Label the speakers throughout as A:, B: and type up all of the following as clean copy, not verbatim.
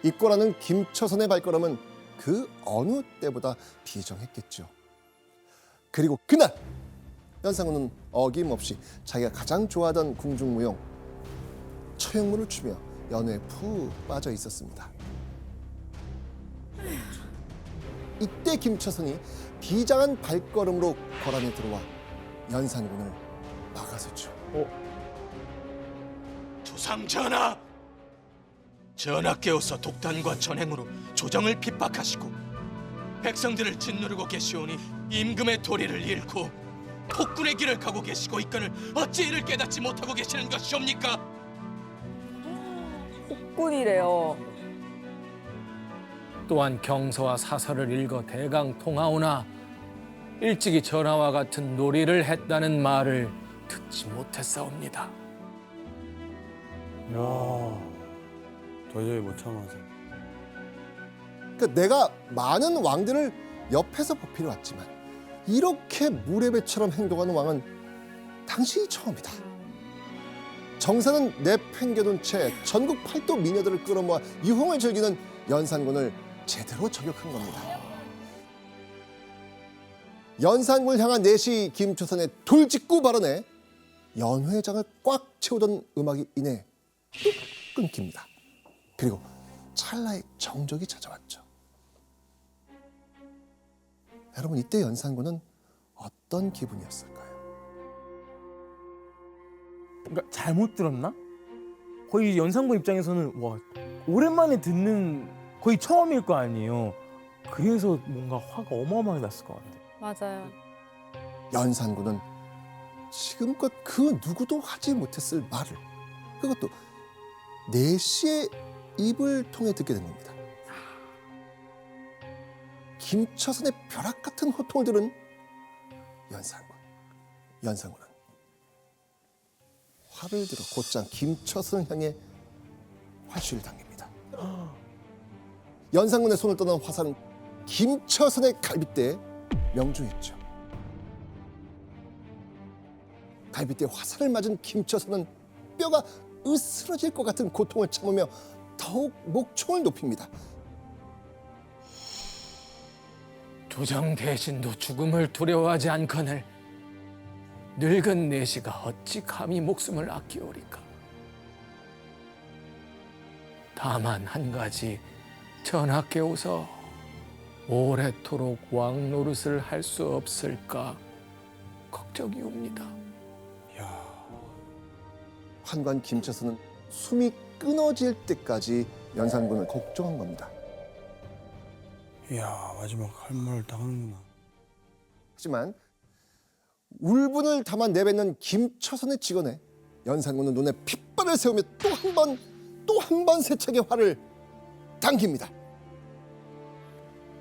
A: 이꼬라는 김처선의 발걸음은 그 어느 때보다 비정했겠죠. 그리고 그날 연산군은 어김없이 자기가 가장 좋아하던 궁중무용 처형물을 추며 연회에 푹 빠져 있었습니다. 이때 김처선이 비장한 발걸음으로 거란에 들어와 연산군을 막아섰죠.
B: 주상 전하! 전하께서 독단과 전행으로 조정을 핍박하시고 백성들을 짓누르고 계시오니 임금의 도리를 잃고 폭군의 길을 가고 계시고 이건을 어찌 이를 깨닫지 못하고 계시는 것이옵니까?
C: 폭군이래요.
D: 또한 경서와 사설을 읽어 대강 통하오나 일찍이 전하와 같은 놀이를 했다는 말을 듣지 못했사옵니다.
E: 야, 도저히 못 참아서.
A: 그러니까 내가 많은 왕들을 옆에서 보필해 왔지만 이렇게 무례배처럼 행동하는 왕은 당신이 처음이다. 정사는 내팽겨둔 채 전국 팔도 미녀들을 끌어모아 유흥을 즐기는 연산군을 제대로 저격한 겁니다. 연산군을 향한 내시 김초선의 돌직구 발언에 연회장을 꽉 채우던 음악이 이내 뚝 끊깁니다. 그리고 찰나의 정적이 찾아왔죠. 여러분, 이때 연산군은 어떤 기분이었을까요?
F: 그러니까 잘못 들었나? 거의 연산군 입장에서는 와 오랜만에 듣는 거의 처음일 거 아니에요. 그래서 뭔가 화가 어마어마하게 났을 것 같아요.
C: 맞아요.
A: 연산군은 지금껏 그 누구도 하지 못했을 말을, 그것도 내시의 입을 통해 듣게 된 겁니다. 김처선의 벼락 같은 호통을 들은 연산군은 화를 들어 곧장 김처선을 향해 활시를 당깁니다. 연산군의 손을 떠난 화살은 김처선의 갈빗대에 명중했죠. 갈빗대에 화살을 맞은 김처선은 뼈가 으스러질 것 같은 고통을 참으며 더욱 목총을 높입니다.
D: 조정 대신도 죽음을 두려워하지 않거늘 늙은 내시가 어찌 감히 목숨을 아끼오리까. 다만 한 가지, 전하께서 오래도록 왕 노릇을 할 수 없을까 걱정이옵니다.
A: 환관 김처선은 숨이 끊어질 때까지 연산군을 걱정한 겁니다.
E: 이야, 마지막 할 말을 다 하는구나.
A: 하지만 울분을 담아 내뱉는 김처선의 직언에 연산군은 눈에 핏발을 세우며 또 한 번 세차게 화를 당깁니다.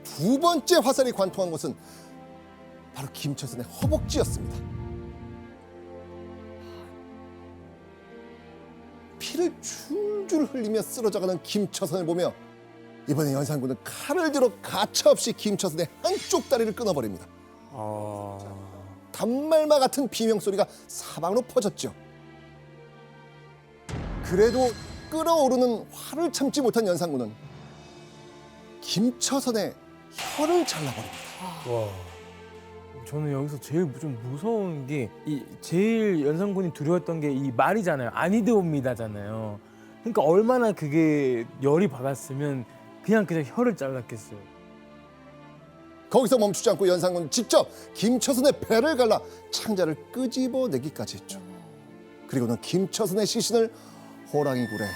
A: 두 번째 화살이 관통한 곳은 바로 김처선의 허벅지였습니다. 피를 줄줄 흘리며 쓰러져가는 김처선을 보며 이번에 연산군은 칼을 들어 가차없이 김처선의 한쪽 다리를 끊어버립니다. 단말마 같은 비명소리가 사방으로 퍼졌죠. 그래도 끓어오르는 화를 참지 못한 연산군은 김처선의 혀를 잘라버립니다.
F: 저는 여기서 제일 좀 무서운 게 제일 연산군이 두려웠던 게 이 말이잖아요. 아니되옵니다잖아요. 그러니까 얼마나 그게 열이 받았으면 그냥 혀를 잘랐겠어요.
A: 거기서 멈추지 않고 연산군은 직접 김처선의 배를 갈라 창자를 끄집어내기까지 했죠. 그리고는 김처선의 시신을 호랑이 굴에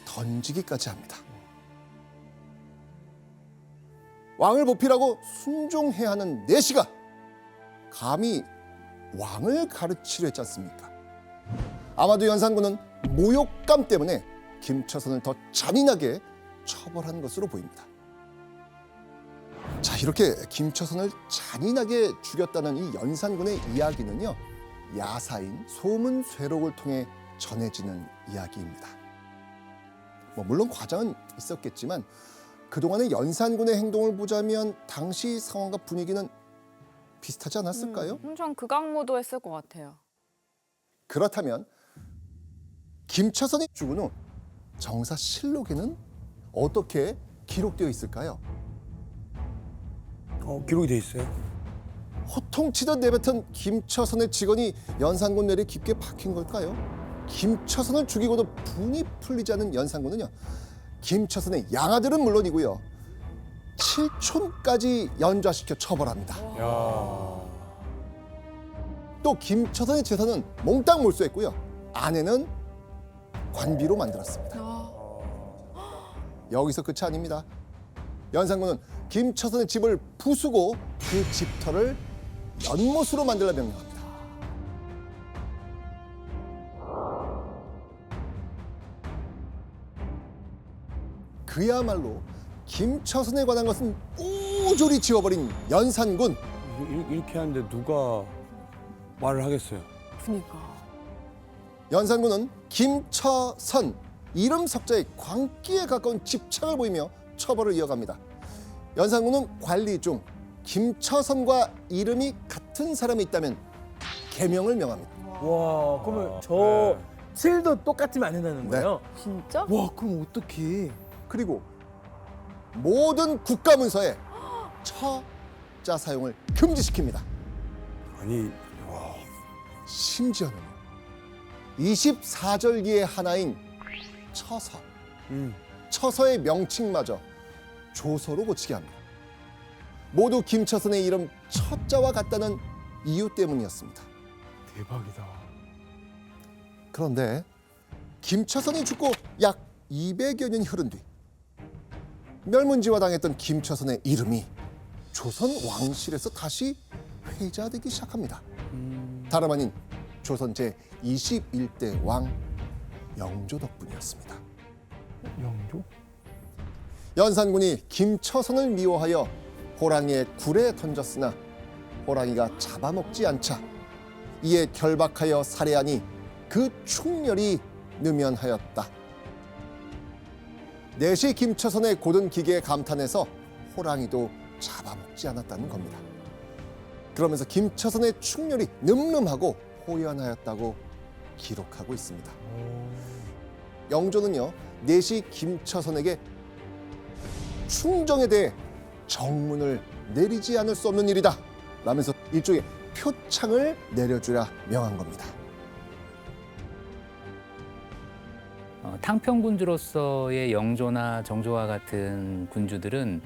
A: 던지기까지 합니다. 왕을 보필하고 순종해야 하는 내시가 감히 왕을 가르치려 했지 않습니까? 아마도 연산군은 모욕감 때문에 김처선을 더 잔인하게 처벌한 것으로 보입니다. 자, 이렇게 김처선을 잔인하게 죽였다는 이 연산군의 이야기는요, 야사인 소문쇠록을 통해 전해지는 이야기입니다. 물론 과장은 있었겠지만 그동안의 연산군의 행동을 보자면 당시 상황과 분위기는 비슷하지 않았을까요?
C: 엄청 극악무도했을 것 같아요.
A: 그렇다면 김처선이 죽은 후 정사실록에는 어떻게 기록되어 있을까요?
E: 기록이 돼 있어요?
A: 호통치듯 내뱉은 김처선의 직원이 연산군 뇌리에 깊게 박힌 걸까요? 김처선을 죽이고도 분이 풀리지 않은 연산군은요, 김처선의 양아들은 물론이고요, 칠촌까지 연좌시켜 처벌합니다.
E: 야.
A: 또 김처선의 재산은 몽땅 몰수했고요, 아내는 관비로 만들었습니다. 여기서 끝이 아닙니다. 연산군은 김처선의 집을 부수고 그 집터를 연못으로 만들라 명령합니다. 그야말로 김처선에 관한 것은 모조리 지워버린 연산군.
E: 이렇게 하는데 누가 말을 하겠어요?
C: 그니까.
A: 연산군은 김처선 이름 석자의 광기에 가까운 집착을 보이며 처벌을 이어갑니다. 연산군은 관리 중 김처선과 이름이 같은 사람이 있다면 개명을 명합니다.
F: 와, 그러면 저
E: 네.
F: 실도 똑같으면 안 된다는 거예요?
C: 진짜?
F: 와, 그럼 어떡해.
A: 그리고 모든 국가문서에 처자 사용을 금지시킵니다.
E: 아니, 와.
A: 심지어는 24절기의 하나인 처서, 처서의 명칭마저 조서로 고치게 합니다. 모두 김처선의 이름 처자와 같다는 이유 때문이었습니다.
F: 대박이다.
A: 그런데 김처선이 죽고 약 200여 년이 흐른 뒤 멸문지화당했던 김처선의 이름이 조선 왕실에서 다시 회자되기 시작합니다. 다름 아닌 조선 제21대 왕 영조 덕분이었습니다.
F: 영조?
A: 연산군이 김처선을 미워하여 호랑이의 굴에 던졌으나 호랑이가 잡아먹지 않자 이에 결박하여 살해하니 그 충렬이 느면하였다. 내시 김처선의 고든 기계에 감탄해서 호랑이도 잡아먹지 않았다는 겁니다. 그러면서 김처선의 충렬이 늠름하고 호연하였다고 기록하고 있습니다. 영조는요, 내시 김처선에게 충정에 대해 정문을 내리지 않을 수 없는 일이다 라면서 일종의 표창을 내려주라 명한 겁니다.
G: 탕평군주로서의 영조나 정조와 같은 군주들은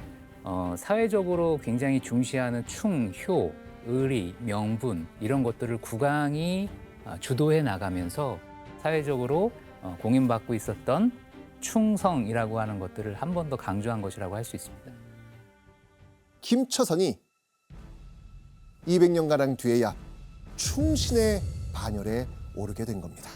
G: 사회적으로 굉장히 중시하는 충, 효, 의리, 명분 이런 것들을 국왕이 주도해 나가면서 사회적으로 공인받고 있었던 충성이라고 하는 것들을 한 번 더 강조한 것이라고 할 수 있습니다.
A: 김처선이 200년가량 뒤에야 충신의 반열에 오르게 된 겁니다.